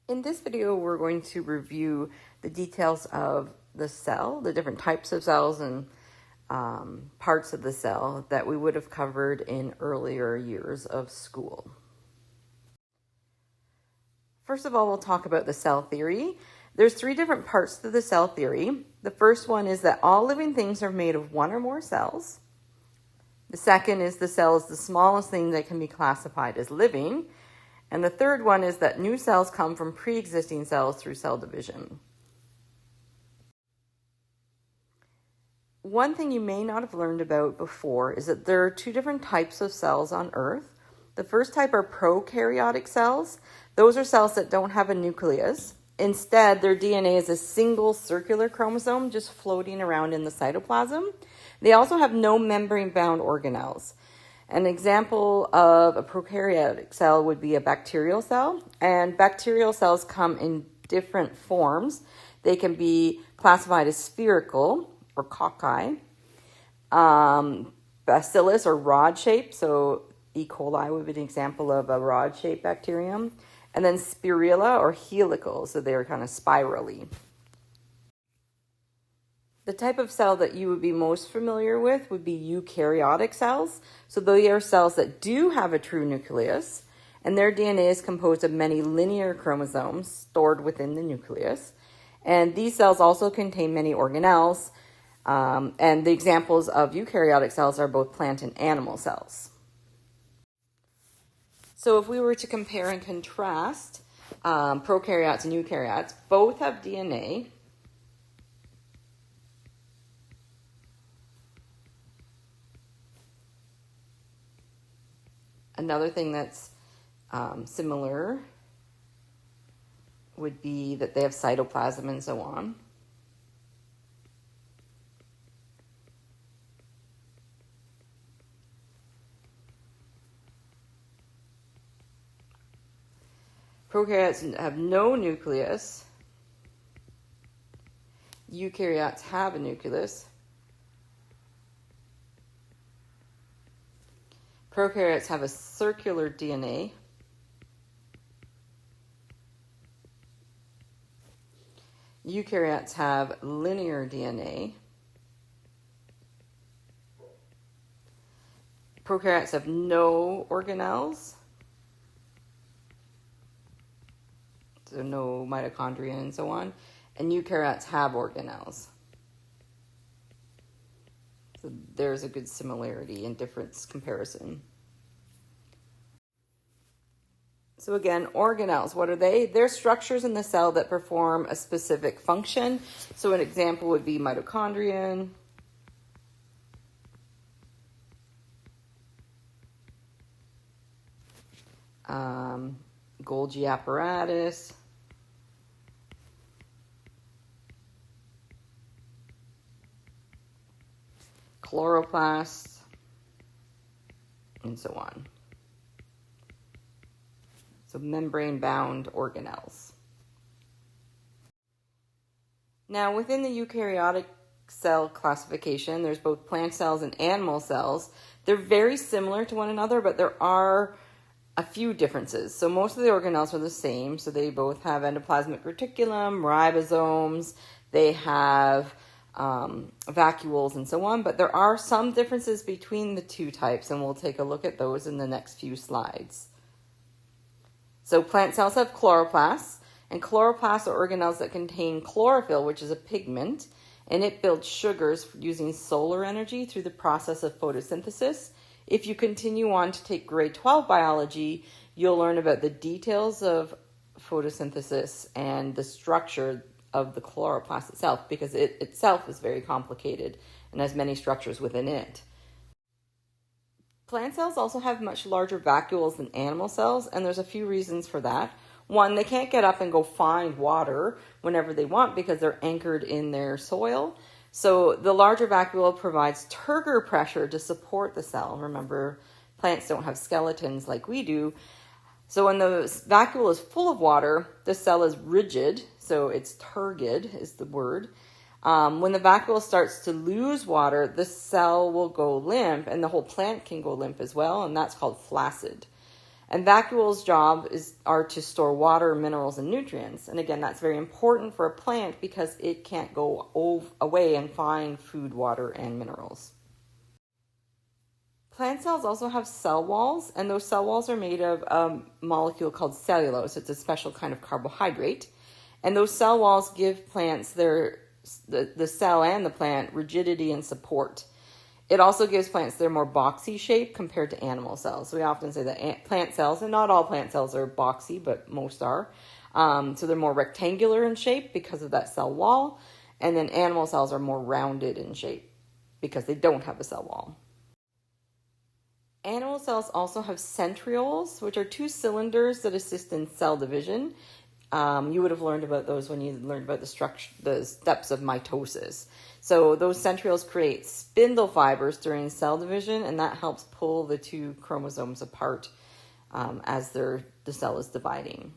In this video, we're going to review the details of the cell, the different types of cells and parts of the cell that we would have covered in earlier years of school. First of all, we'll talk about the cell theory. There's three different parts to the cell theory. The first one is that all living things are made of one or more cells. The second is the cell is the smallest thing that can be classified as living. And the third one is that new cells come from pre-existing cells through cell division. One thing you may not have learned about before is that there are two different types of cells on Earth. The first type are prokaryotic cells. Those are cells that don't have a nucleus. Instead, their DNA is a single circular chromosome just floating around in the cytoplasm. They also have no membrane-bound organelles. An example of a prokaryotic cell would be a bacterial cell, and bacterial cells come in different forms. They can be classified as spherical or cocci, bacillus or rod-shaped, so E. coli would be an example of a rod-shaped bacterium, and then spirilla or helical, so they're kind of spirally. The type of cell that you would be most familiar with would be eukaryotic cells. So they are cells that do have a true nucleus, and their DNA is composed of many linear chromosomes stored within the nucleus. And these cells also contain many organelles, and the examples of eukaryotic cells are both plant and animal cells. So if we were to compare and contrast prokaryotes and eukaryotes, both have DNA. Another thing that's similar would be that they have cytoplasm and so on. Prokaryotes have no nucleus. Eukaryotes have a nucleus. Prokaryotes have a circular DNA. Eukaryotes have linear DNA. Prokaryotes have no organelles, so no mitochondria and so on. And eukaryotes have organelles. So there's a good similarity and difference comparison. So again, organelles, what are they? They're structures in the cell that perform a specific function. So an example would be mitochondrion, Golgi apparatus, chloroplasts, and so on. So membrane-bound organelles. Now, within the eukaryotic cell classification, there's both plant cells and animal cells. They're very similar to one another, but there are a few differences. So most of the organelles are the same. So they both have endoplasmic reticulum, ribosomes, they have vacuoles and so on, but there are some differences between the two types, and we'll take a look at those in the next few slides. So plant cells have chloroplasts, and chloroplasts are organelles that contain chlorophyll, which is a pigment, and it builds sugars using solar energy through the process of photosynthesis. If you continue on to take grade 12 biology, you'll learn about the details of photosynthesis and the structure of the chloroplast itself, because it itself is very complicated and has many structures within it. Plant cells also have much larger vacuoles than animal cells, and there's a few reasons for that. One, they can't get up and go find water whenever they want because they're anchored in their soil. So the larger vacuole provides turgor pressure to support the cell. Remember, plants don't have skeletons like we do. So when the vacuole is full of water, the cell is rigid, so it's turgid is the word. When the vacuole starts to lose water, the cell will go limp, and the whole plant can go limp as well, and that's called flaccid. And vacuoles' job are to store water, minerals, and nutrients. And again, that's very important for a plant because it can't go away and find food, water, and minerals. Plant cells also have cell walls, and those cell walls are made of a molecule called cellulose. It's a special kind of carbohydrate. And those cell walls give plants the cell and the plant rigidity and support. It also gives plants their more boxy shape compared to animal cells. So we often say that plant cells, and not all plant cells are boxy, but most are. So they're more rectangular in shape because of that cell wall. And then animal cells are more rounded in shape because they don't have a cell wall. Animal cells also have centrioles, which are two cylinders that assist in cell division. You would have learned about those when you learned about the steps of mitosis. So those centrioles create spindle fibers during cell division, and that helps pull the two chromosomes apart as the cell is dividing.